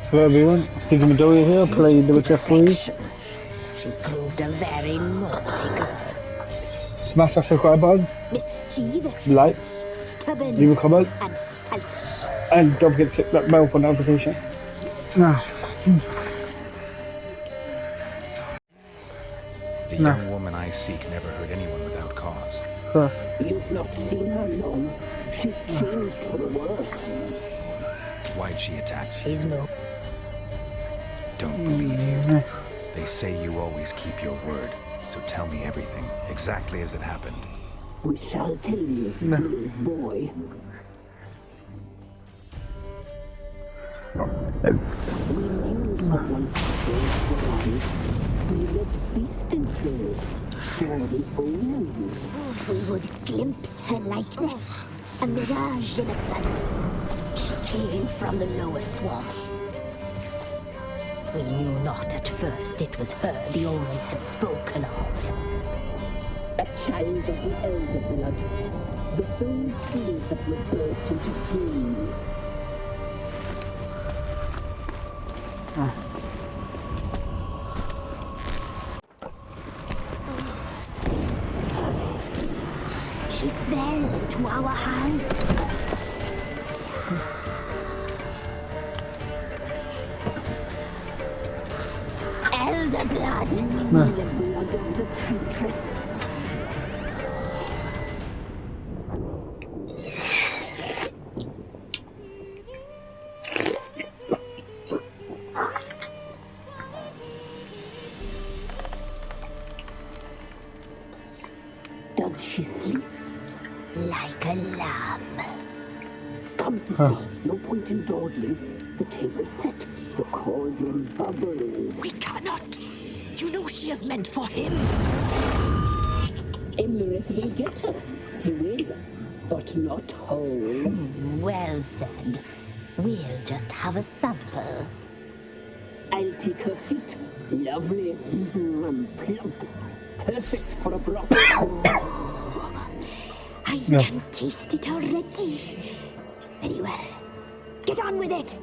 Hello everyone, Steve Midoriya here, playing the Ps5. She proved a very naughty girl. Smash that subscribe button, Mischievous, like, stubborn, leave a comment, and selfish. and don't forget to click that bell for notification. Now, The young woman I seek never hurt anyone without cause. You've not seen her long. She's changed for the worse. Why'd she attack? She's no. Don't believe you. They say you always keep your word. So tell me everything, exactly as it happened. We shall tell you, little boy. We knew someone's face were on. We left feast and clothes, saw the omens. We would glimpse her likeness, a mirage in a flood. She came from the lower swamp. We knew not at first it was her the omens had spoken of. A child of the elder blood, the soul seed that will burst into flame. She fell into our hands. Elder blood. The blood of the traitress. Does she sleep? Like a lamb. Come, sisters, no point in dawdling. The table's set, the cauldron bubbles. We cannot! You know she is meant for him! Emlerith will get her. He will, but not whole. Well said. We'll just have a sample. I'll take her feet. Lovely. Plump. Perfect for a broth. I can taste it already. Very well. Get on with it.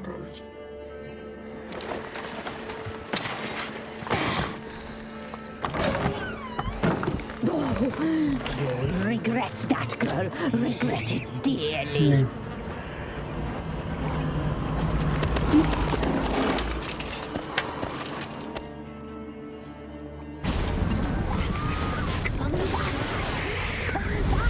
You'll regret that, girl. Regret it dearly. Come back. Come back.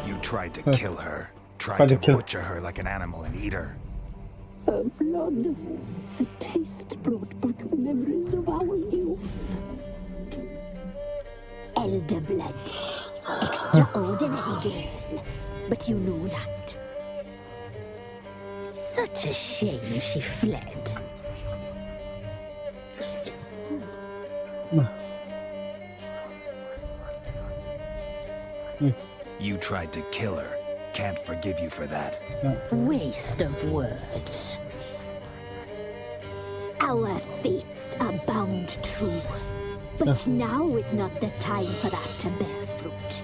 You tried to kill her. Tried to butcher her like an animal and eat her. Her blood. The taste brought back memories of our youth. Elder blood. Extraordinary girl. But you know that. Such a shame she fled. You tried to kill her. Can't forgive you for that. Waste of words. Our fates are bound true. But now is not the time for that to bear fruit.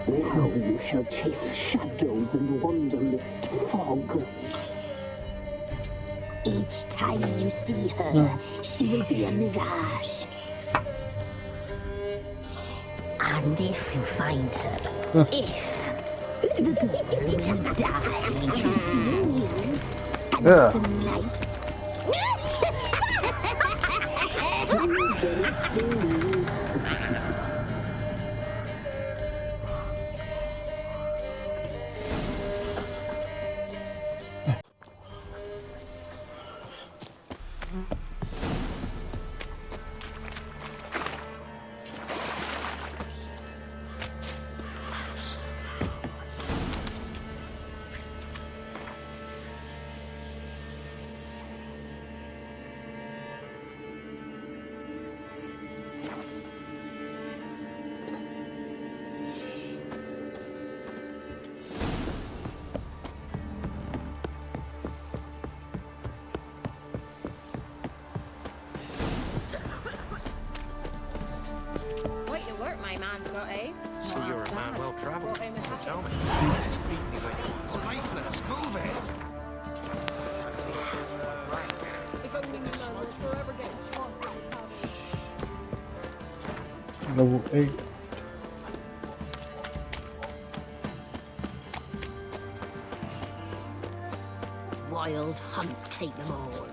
Now you shall chase shadows and wander midst fog. Each time you see her, she will be a mirage. And if you find her, the girl will die seeing you. Handsome knight. Quite the work my man's got, eh? So you're a man well travelled. Got him a So ticket. tell me. Beat me with lifeless. Move it. I see it's the right. If only my man will forever get tossed at the top. Level 8. Wild hunt take them all.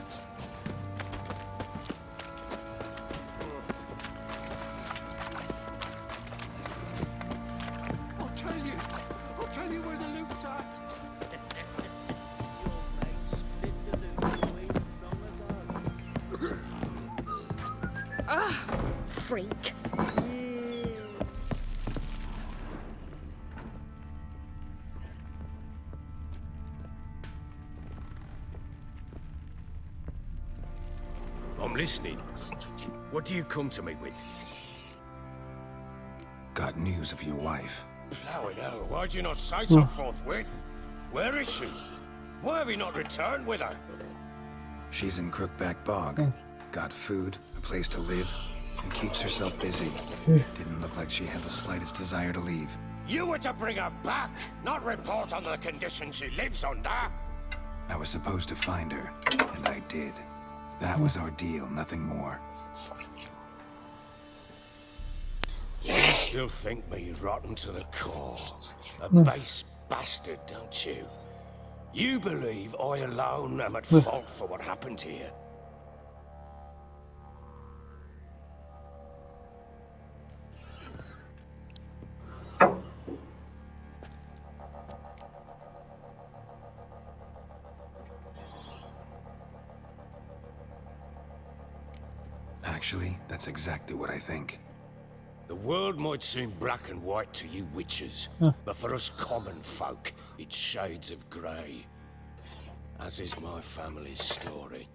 I'll tell you where the loot's at. Freak. I'm listening. What do you come to me with? Got news of your wife. Plowing hell, why'd you not say so forthwith? Where is she? Why have you not returned with her? She's in Crookback Bog. Got food, a place to live, and keeps herself busy. Didn't look like she had the slightest desire to leave. You were to bring her back, not report on the conditions she lives under. I was supposed to find her, and I did. That was our deal, nothing more. You still think me rotten to the core. A base bastard, don't you? You believe I alone am at fault for what happened here. Actually, that's exactly what I think. The world might seem black and white to you witches, but for us common folk, it's shades of grey. As is my family's story.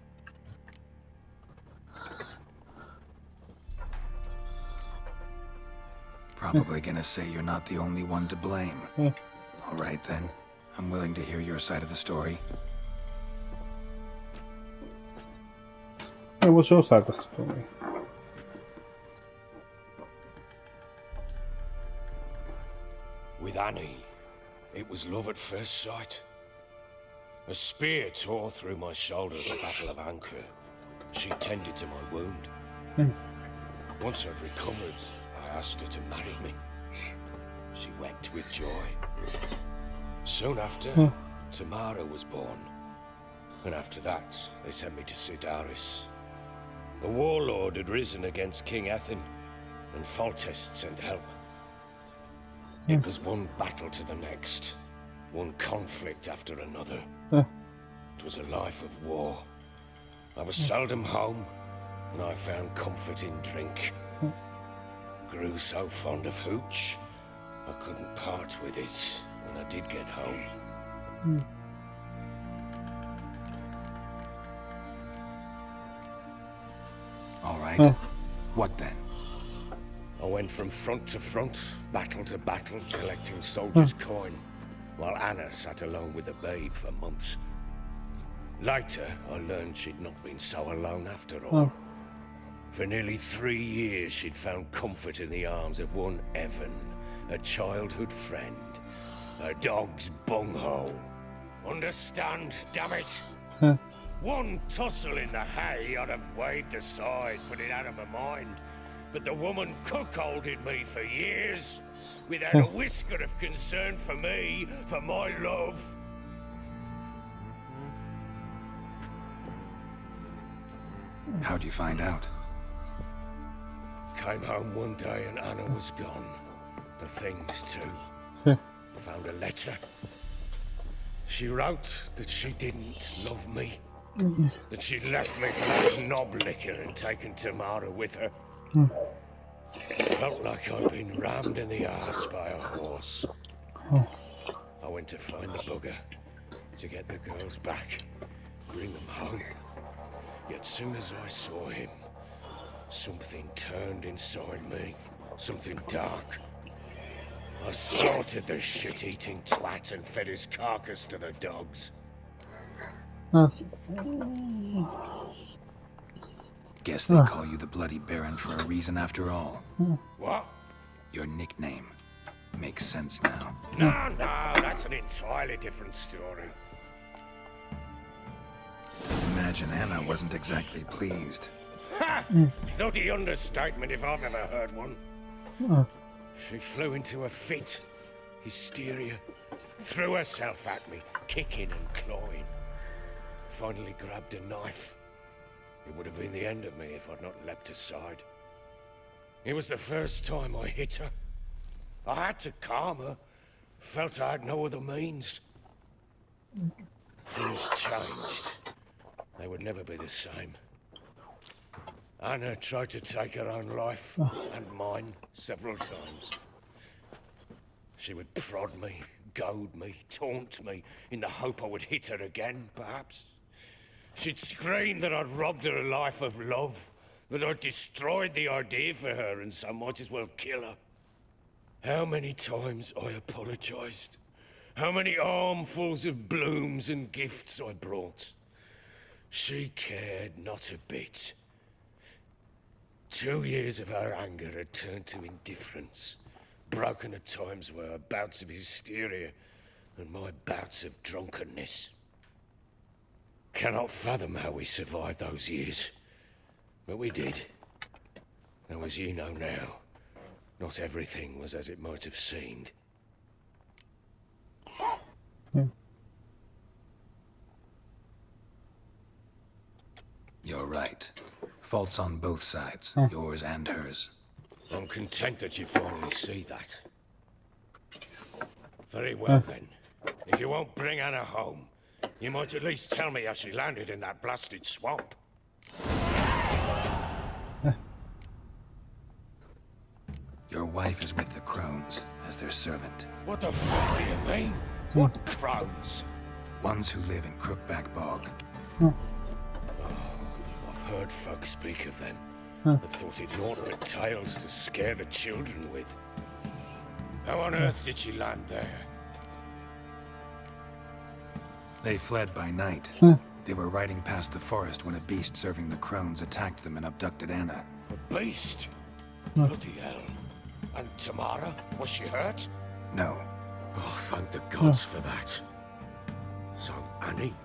Probably gonna say you're not the only one to blame. All right then, I'm willing to hear your side of the story. Hey, what's your side of the story? With Annie, it was love at first sight. A spear tore through my shoulder at the Battle of Anchor. She tended to my wound. Once I'd recovered, I asked her to marry me. She wept with joy. Soon after, Tamara was born. And after that, they sent me to Sidaris. A warlord had risen against King Ethan, and Foltest sent help. It was one battle to the next, one conflict after another. It was a life of war. I was seldom home, and I found comfort in drink. Grew so fond of hooch, I couldn't part with it when I did get home. All right. What then? I went from front to front, battle to battle, collecting soldiers' coin, while Anna sat alone with the babe for months. Later, I learned she'd not been so alone after all. For nearly 3 years, she'd found comfort in the arms of one Evan, a childhood friend, a dog's bunghole. Understand, damn it? One tussle in the hay I'd have waved aside, put it out of my mind. But the woman cuckolded me for years, without a whisker of concern for me, for my love. How'd you find out? Came home one day and Anna was gone. The things too. Found a letter. She wrote that she didn't love me. That she'd left me for that knob liquor and taken Tamara with her. Felt like I'd been rammed in the arse by a horse. I went to find the bugger, to get the girls back, bring them home. Yet soon as I saw him, something turned inside me, something dark. I slaughtered the shit-eating twat and fed his carcass to the dogs. Guess they call you the Bloody Baron for a reason after all. What? Your nickname. Makes sense now. No, that's an entirely different story. Imagine Anna wasn't exactly pleased. Ha! Bloody understatement if I've ever heard one. She flew into a fit, hysteria, threw herself at me, kicking and clawing. Finally grabbed a knife. It would have been the end of me if I'd not leapt aside. It was the first time I hit her. I had to calm her. Felt I had no other means. Things changed. They would never be the same. Anna tried to take her own life, and mine, several times. She would prod me, goad me, taunt me, in the hope I would hit her again, perhaps. She'd scream that I'd robbed her a life of love, that I'd destroyed the idea for her, and so might as well kill her. How many times I apologized. How many armfuls of blooms and gifts I brought. She cared not a bit. 2 years of her anger had turned to indifference, broken at times by her bouts of hysteria and my bouts of drunkenness. Cannot fathom how we survived those years, but we did. Though as you know now, not everything was as it might have seemed. You're right. Faults on both sides, yours and hers. I'm content that you finally see that. Very well then. If you won't bring Anna home, you might at least tell me how she landed in that blasted swamp. Your wife is with the crones as their servant. What the fuck do you mean? What crones? Ones who live in Crookback Bog. I've heard folk speak of them. I thought it naught but tales to scare the children with. How on earth did she land there? They fled by night. They were riding past the forest when a beast serving the crones attacked them and abducted Anna. A beast? Bloody hell. And Tamara? Was she hurt? No. Oh, thank the gods for that. So, Annie?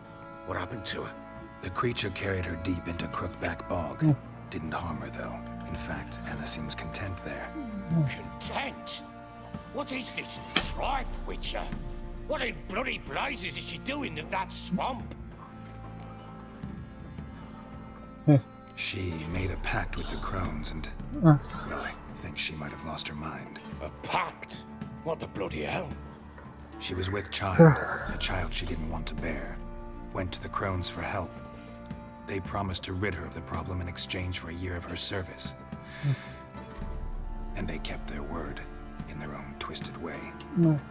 What happened to her? The creature carried her deep into Crookback Bog. Didn't harm her, though. In fact, Anna seems content there. Content? What is this tripe, Witcher? What in bloody blazes is she doing in that swamp? She made a pact with the crones and... Well, I think she might have lost her mind. A pact? What the bloody hell? She was with child, a child she didn't want to bear. Went to the crones for help. They promised to rid her of the problem in exchange for a year of her service. And they kept their word, in their own twisted way.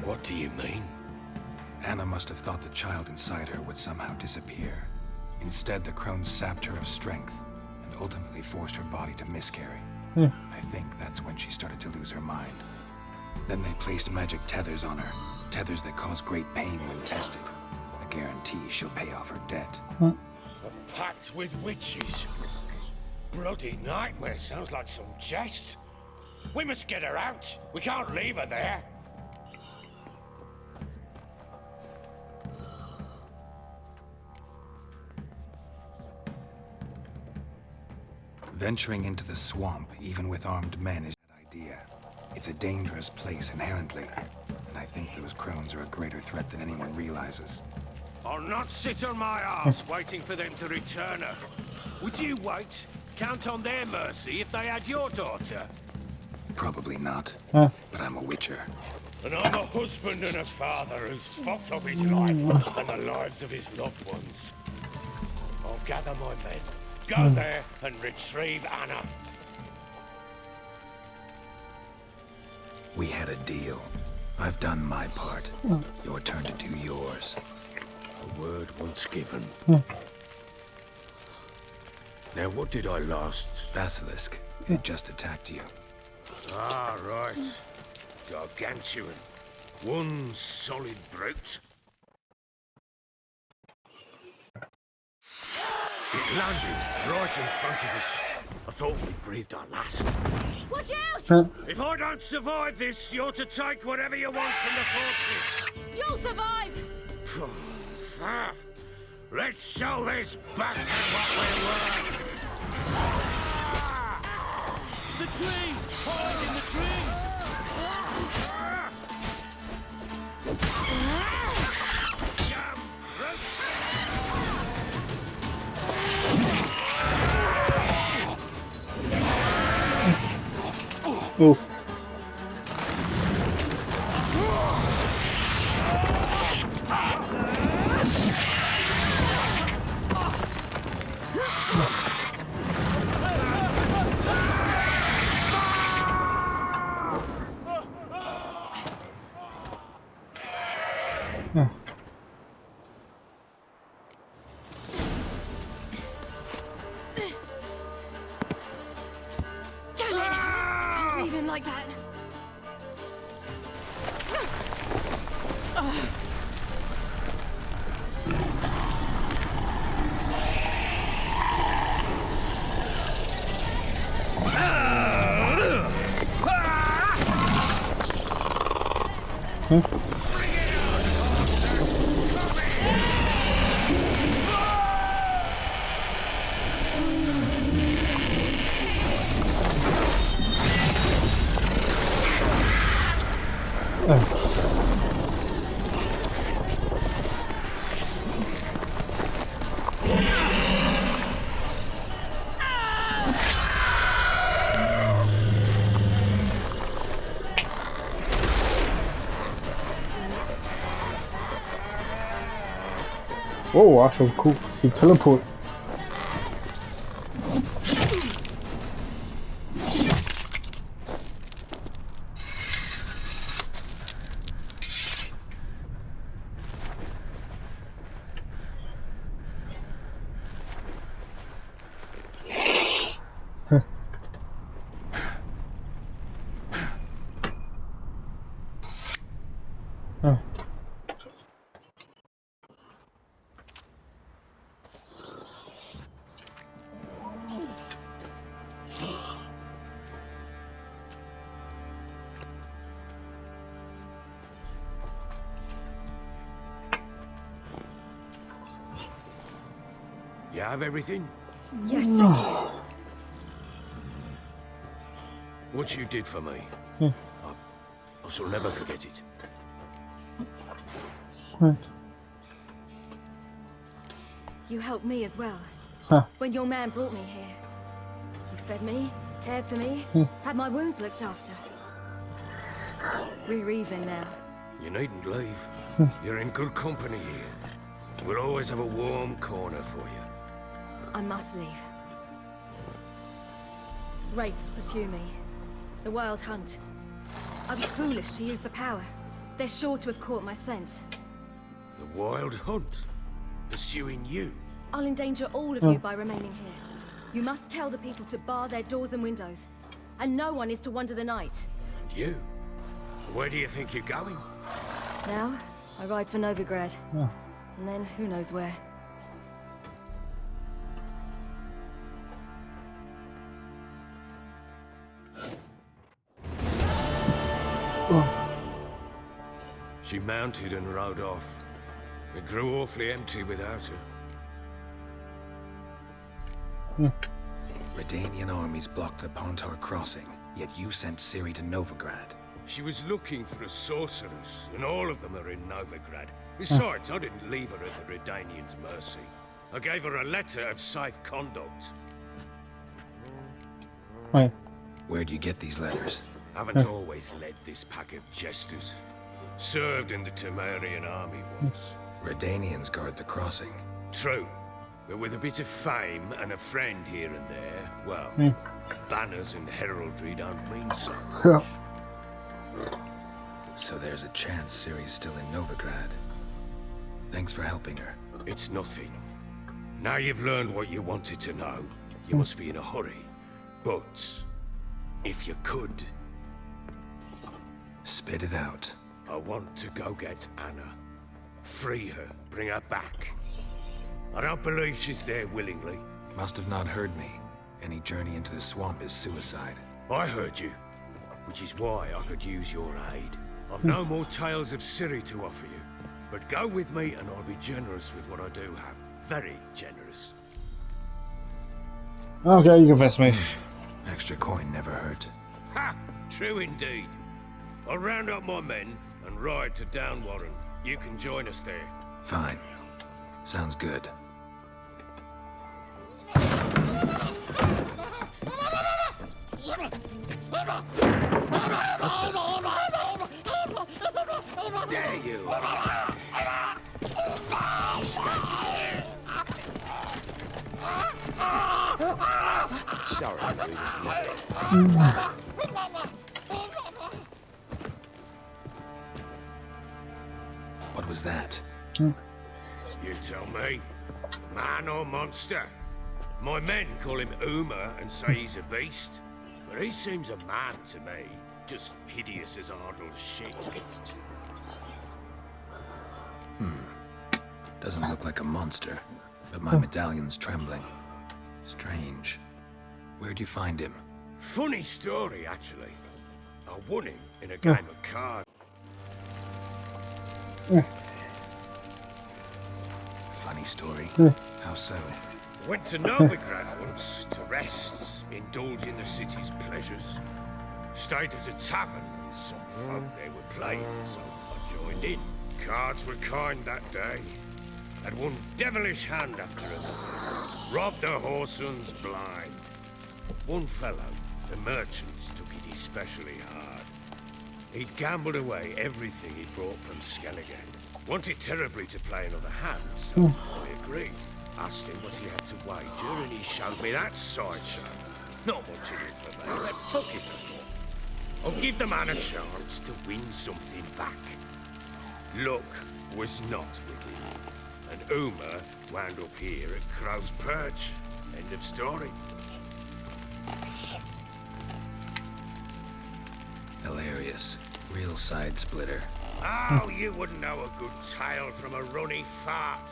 What do you mean? Anna must have thought the child inside her would somehow disappear. Instead, the crones sapped her of strength, and ultimately forced her body to miscarry. I think that's when she started to lose her mind. Then they placed magic tethers on her, tethers that cause great pain when tested. A guarantee she'll pay off her debt. A pact with witches? Bloody nightmare, sounds like some jest. We must get her out. We can't leave her there. Venturing into the swamp, even with armed men, is a bad idea. It's a dangerous place inherently, and I think those crones are a greater threat than anyone realizes. I'll not sit on my ass waiting for them to return her. Would you wait? Count on their mercy if they had your daughter? Probably not, but I'm a witcher. And I'm a husband and a father who's fucked up his life and the lives of his loved ones. I'll gather my men, go there and retrieve Anna. We had a deal. I've done my part. Your turn to do yours. A word once given. Now, what did I last? Basilisk, it just attacked you. Ah, right. Gargantuan. One solid brute. It landed right in front of us. I thought we breathed our last. Watch out! If I don't survive this, you're to take whatever you want from the fortress. You'll survive! Let's show this bastard what we're worth. The trees! Hide in the trees! Damn brutes! Oh. Damn it! Can't leave him like that. Oh, that's so cool. You teleport. You have everything? Yes, thank you. What you did for me. I shall never forget it. You helped me as well. Huh. When your man brought me here. You fed me, cared for me, had my wounds looked after. We're even now. You needn't leave. You're in good company here. We'll always have a warm corner for you. I must leave. Wraiths pursue me. The wild hunt. I was foolish to use the power. They're sure to have caught my scent. The wild hunt? Pursuing you? I'll endanger all of you by remaining here. You must tell the people to bar their doors and windows. And no one is to wander the night. And you? Where do you think you're going? Now, I ride for Novigrad. And then who knows where. She mounted and rode off. It grew awfully empty without her. Redanian armies blocked the Pontar crossing, yet you sent Ciri to Novigrad. She was looking for a sorceress, and all of them are in Novigrad. Besides, I didn't leave her at the Redanians' mercy. I gave her a letter of safe conduct. Ouais. Where'd you get these letters? Haven't always led this pack of jesters. Served in the Temerian army once. Redanians guard the crossing. True. But with a bit of fame and a friend here and there, well, banners and heraldry don't mean so much. So there's a chance Ciri's still in Novigrad. Thanks for helping her. It's nothing. Now you've learned what you wanted to know, you must be in a hurry. But, if you could, Spit it out. I want to go get Anna. Free her, bring her back. I don't believe she's there willingly. Must have not heard me. Any journey into the swamp is suicide. I heard you, which is why I could use your aid. I've no more tales of Ciri to offer you, but go with me and I'll be generous with what I do have. Very generous. Okay, you convince me. Extra coin never hurt. Ha! True indeed. I'll round up my men and ride to Downwarren. You can join us there. Fine. Sounds good. There you Sorry, What was that? You tell me. Man or monster? My men call him Uma and say he's a beast. But he seems a man to me. Just hideous as Ardle's shit. Doesn't look like a monster, but my medallion's trembling. Strange. Where'd you find him? Funny story, actually. I won him in a game of cards. Funny story. How so? Went to Novigrad once to rest, indulge in the city's pleasures. Stayed at a tavern and some folk there were playing, so I joined in. Cards were kind that day. Had one devilish hand after another. Robbed the whoresons blind. One fellow, the merchant, took it especially hard. He'd gambled away everything he'd brought from Skellige. Wanted terribly to play another hand, so I agreed. Asked him what he had to wager, and he showed me that sideshow. Not much in it for me, but fuck it, I thought. I'll give the man a chance to win something back. Luck was not with him, and Uma wound up here at Crow's Perch. End of story. Hilarious. Real side splitter. Oh, you wouldn't know a good tale from a runny fart.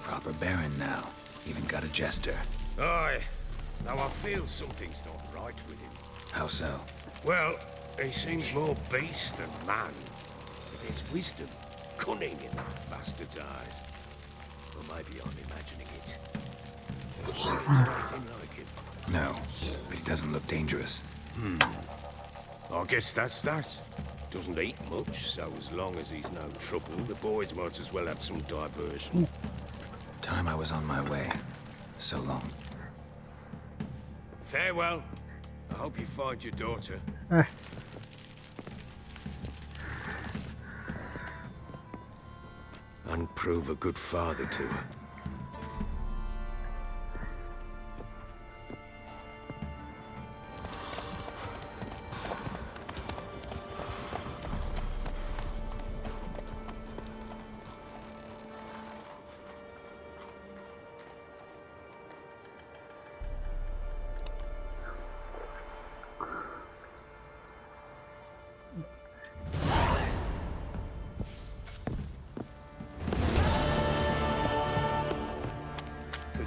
Proper baron now. Even got a jester. Aye. Now I feel something's not right with him. How so? Well, he seems more beast than man. But there's wisdom, cunning in that bastard's eyes. Or maybe I'm imagining it. Could you look into anything like him? No, but he doesn't look dangerous. I guess that's that. Doesn't eat much, so as long as he's no trouble, the boys might as well have some diversion. Time I was on my way. So long. Farewell. I hope you find your daughter. And prove a good father to her.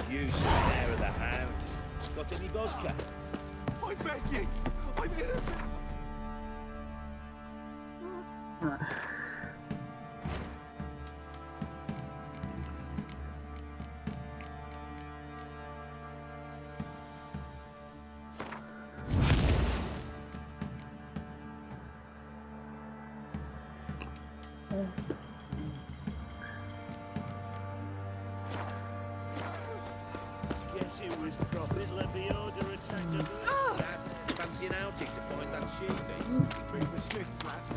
Use some hair of the hound. Got any vodka? I beg you! I'm innocent! Serious prophet, let me order attack the fancy an outing to find that sheep. Bring the sticks, lads.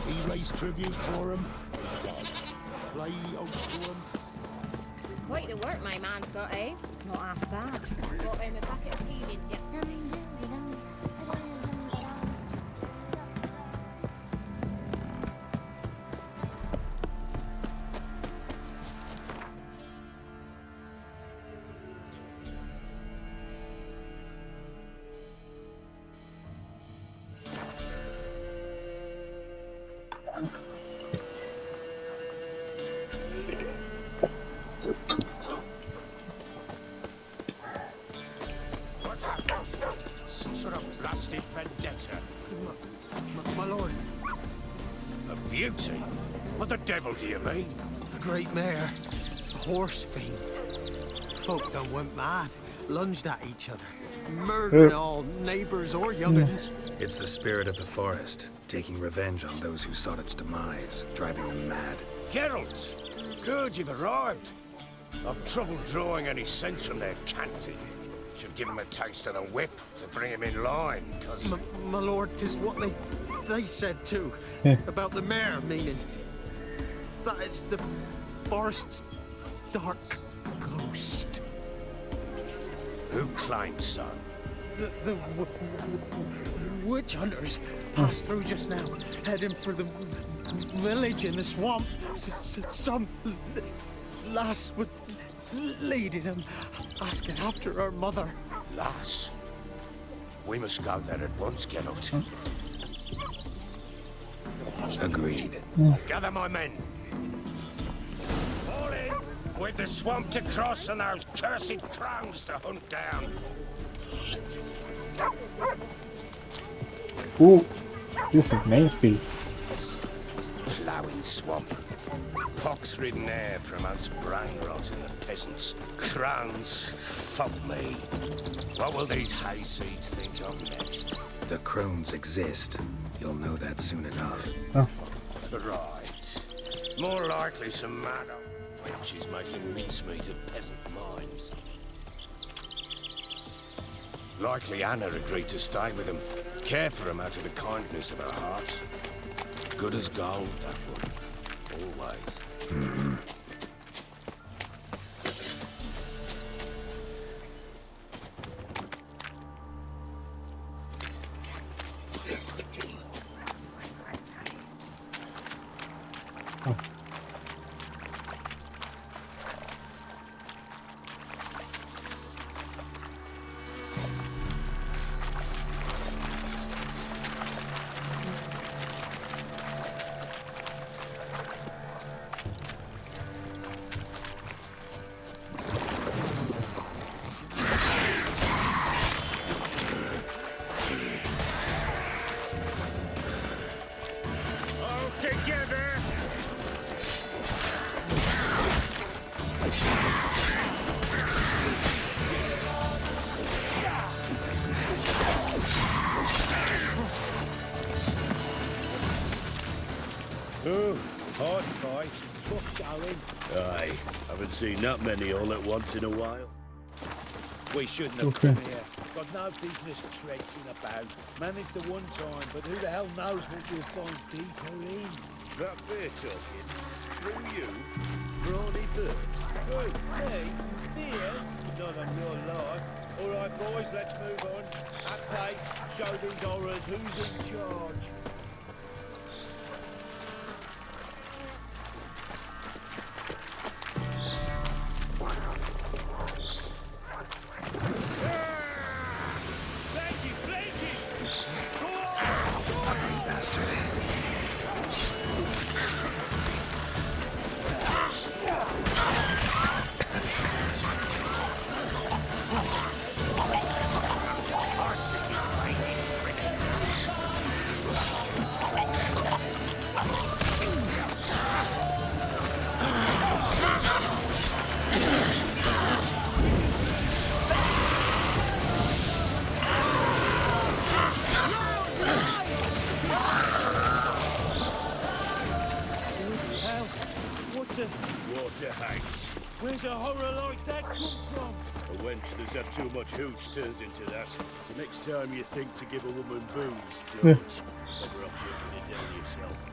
He raised tribute for him. Play host to him. Quite the work my man's got, eh? Not half bad. Bought him a packet of peelings yesterday. What's happened? Some sort of blasted vendetta. My lord, A beauty? What the devil do you mean? a great mare, a horse fiend. Folk done went mad, lunged at each other, murdering all neighbors or young'uns. It's the spirit of the forest, taking revenge on those who sought its demise, driving them mad. Geralt! Good, you've arrived. I've trouble drawing any sense from their canting. Should give him a taste of the whip to bring him in line, cause... My lord, 'tis what they said too, about the mare, meaning that is the forest's dark ghost. Who claimed so? The witch hunters passed through just now, heading for the village in the swamp. Some lass was leading them, asking after her mother. Lass? We must go there at once, Geralt. Agreed. Gather my men. Fall in! With the swamp to cross and those cursed crows to hunt down. Ooh, this is main speed. Ploughing swamp. Pox-ridden air promotes brain rot in the peasants. Crones, fuck me. What will these hayseeds think of next? The crones exist. You'll know that soon enough. Right. More likely some mad old witches making mincemeat of peasant minds. Likely Anna agreed to stay with them, care for them out of the kindness of her heart. Good as gold, that one. Always. All together! Oh, hard fight. Tough going. Aye, haven't seen that many all at once in a while. We shouldn't have come here. Got no business traipsing about. Managed the one time, but who the hell knows what you'll find deeper in? That fair talking. Through you, Brawny Bert. Who? Me? Fear? Not on your life. All right, boys, let's move on. At pace, show these horrors who's in charge. Ugly bastard. water. Water hags. Where's a horror like that come from? A wench that's had too much hooch turns into that. So next time you think to give a woman booze, don't. Ever up drinking it down yourself.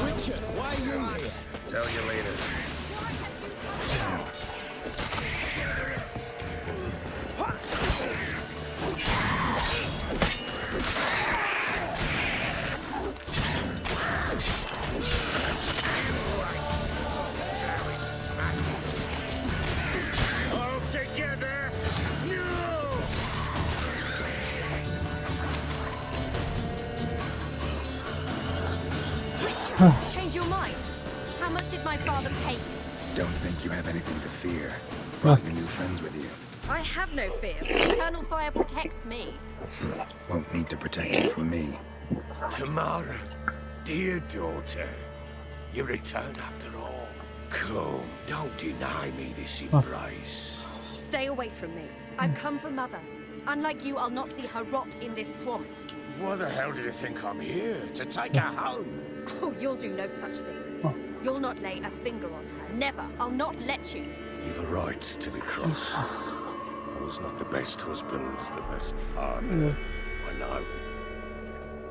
Witcher, why are you here? Tell you later. All together! No! Richard, change your mind. How much did my father pay you? Don't think you have anything to fear. Brought your new friends with you. I have no fear. The eternal fire protects me. Won't need to protect you from me. Tamara, dear daughter, you return after all. Come, don't deny me this embrace. Stay away from me. I've come for Mother. Unlike you, I'll not see her rot in this swamp. Why the hell do you think I'm here? To take her home? Oh, you'll do no such thing. You'll not lay a finger on her. Never. I'll not let you. You've a right to be cross. I was not the best husband, the best father. I know.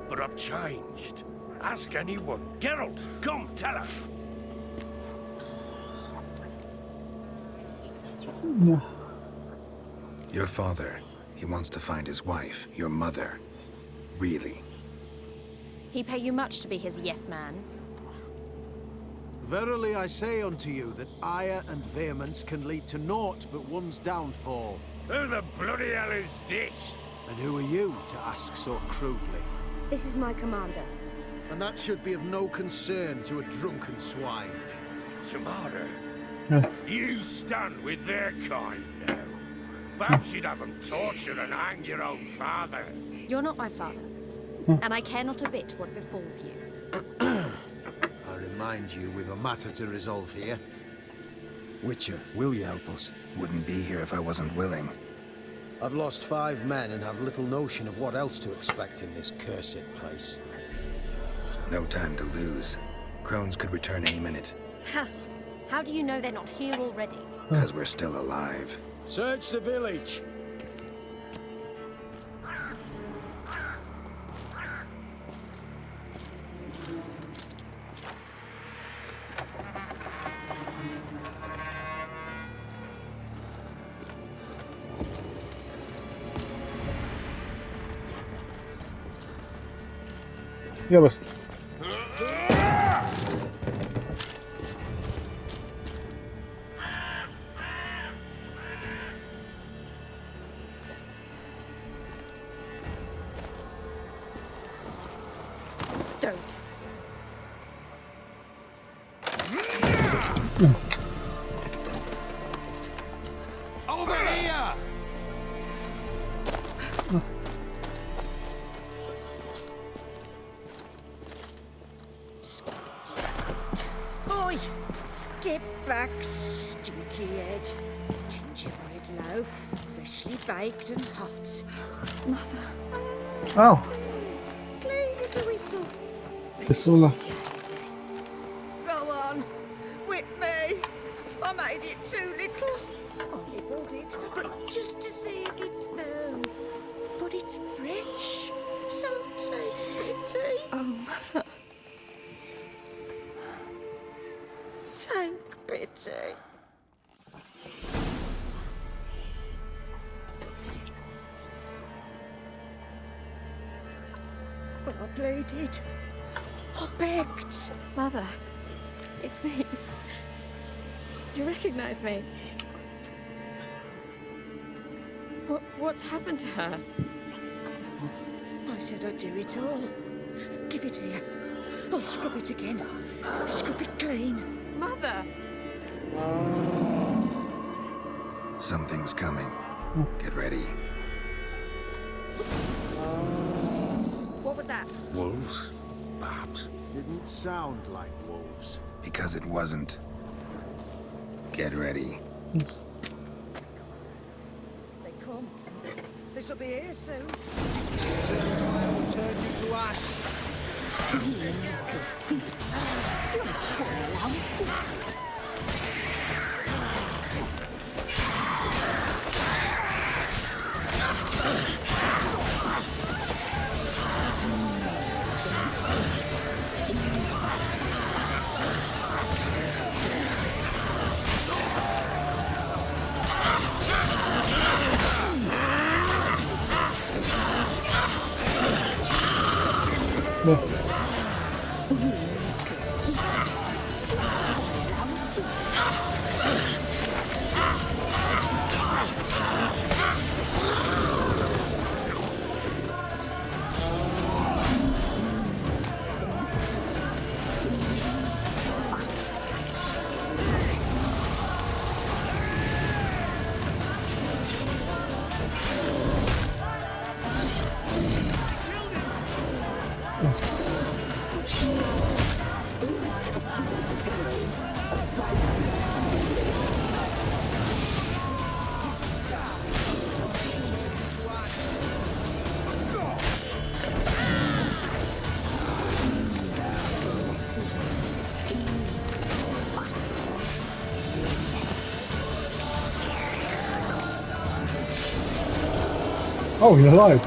But I've changed. Ask anyone. Geralt, come, tell her. Your father, he wants to find his wife, your mother. Really. He pay you much to be his yes man. Verily I say unto you that ire and vehemence can lead to naught but one's downfall. Who the bloody hell is this? And who are you to ask so crudely? This is my commander. And that should be of no concern to a drunken swine. Tamara, you stand with their kind now. Perhaps you'd have them torture and hang your own father. You're not my father. And I care not a bit what befalls you. I remind you we've a matter to resolve here. Witcher, will you help us? Wouldn't be here if I wasn't willing. I've lost 5 men and have little notion of what else to expect in this cursed place. No time to lose. Crones could return any minute. Ha! How do you know they're not here already? Because we're still alive. Search the village! Ya bas. Don't. Over here! Oi! Get back, stinky head. Gingerbread loaf, freshly baked and hot. Mother. Oh, Clean as a whistle. Pisula. Daisy. Go on, whip me. I made it too little. I nibbled it, but just to see if it's firm. But it's fresh, so take pretty. Oh, Mother. Take pretty. But I pleaded. I begged. Mother. It's me. You recognize me? What's happened to her? I said I'd do it all. Give it here. I'll scrub it again. Scrub it clean. Mother! Something's coming. Get ready. What was that? Wolves? Perhaps. Didn't sound like wolves. Because it wasn't. Get ready. They come. This'll be here soon. I will turn you to ash. Oh, he's alive.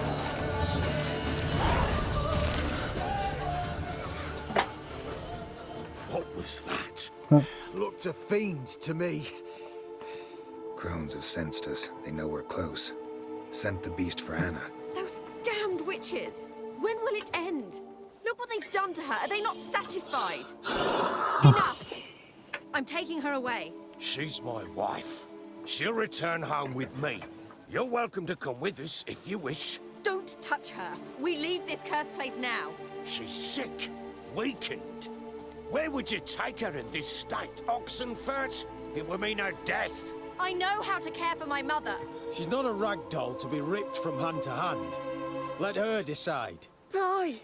What was that? Huh. Looked a fiend to me. Crones have sensed us. They know we're close. Sent the beast for Anna. Those damned witches! When will it end? Look what they've done to her. Are they not satisfied? Enough! I'm taking her away. She's my wife. She'll return home with me. You're welcome to come with us if you wish. Don't touch her. We leave this cursed place now. She's sick, weakened. Where would you take her in this state? Oxenfurt? It would mean her death. I know how to care for my mother. She's not a rag doll to be ripped from hand to hand. Let her decide. Pie.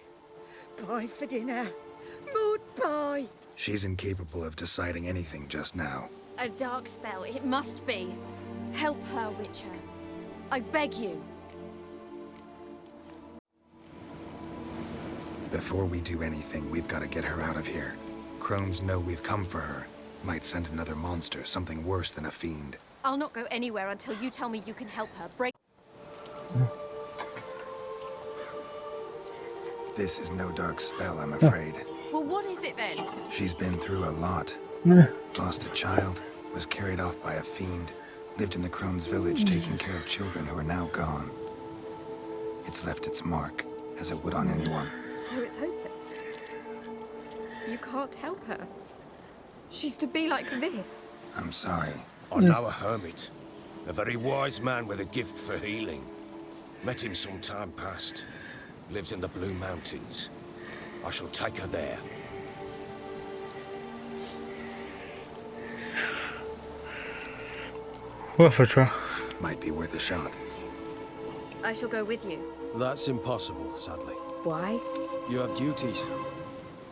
Pie for dinner. Mud pie. She's incapable of deciding anything just now. A dark spell, it must be. Help her, Witcher. I beg you. Before we do anything, we've got to get her out of here. Crones know we've come for her. Might send another monster, something worse than a fiend. I'll not go anywhere until you tell me you can help her. Break. This is no dark spell, I'm afraid. Well, what is it then? She's been through a lot. Lost a child, was carried off by a fiend, lived in the Crone's village taking care of children who are now gone. It's left its mark, as it would on anyone. So it's hopeless. You can't help her. She's to be like this. I'm sorry. I know a hermit. A very wise man with a gift for healing. Met him some time past. Lives in the Blue Mountains. I shall take her there. Worth a try. Might be worth a shot. I shall go with you. That's impossible, sadly. Why? You have duties.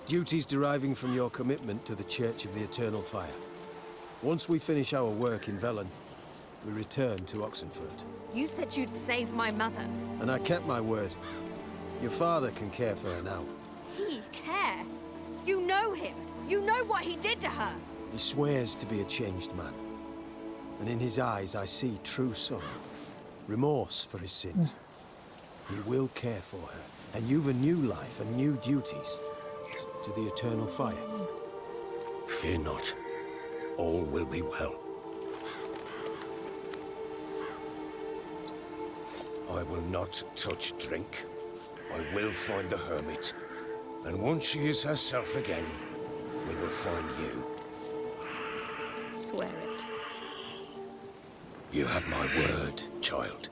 Duties deriving from your commitment to the Church of the Eternal Fire. Once we finish our work in Velen, we return to Oxenfurt. You said you'd save my mother. And I kept my word. Your father can care for her now. He care? You know him. You know what he did to her. He swears to be a changed man. And in his eyes I see true sorrow. Remorse for his sins. He will care for her. And you've a new life and new duties. To the Eternal Fire. Fear not. All will be well. I will not touch drink. I will find the hermit. And once she is herself again, we will find you. Swear it. You have my word, child.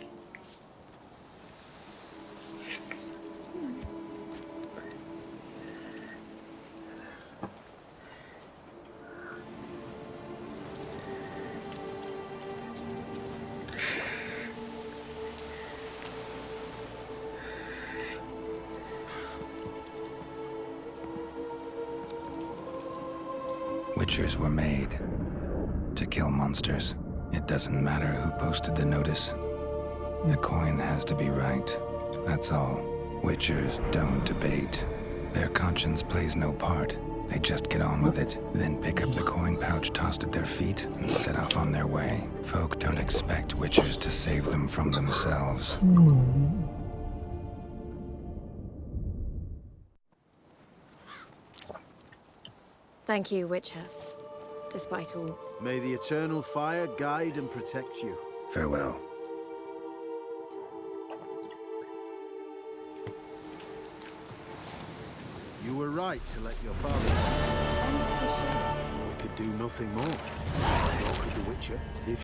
Witchers were made to kill monsters. It doesn't matter who posted the notice. The coin has to be right. That's all. Witchers don't debate. Their conscience plays no part. They just get on with it, then pick up the coin pouch tossed at their feet and set off on their way. Folk don't expect witchers to save them from themselves. Thank you, Witcher. Despite all. May the eternal fire guide and protect you. Farewell. You were right to let your father take you. We could do nothing more. Nor could the Witcher. If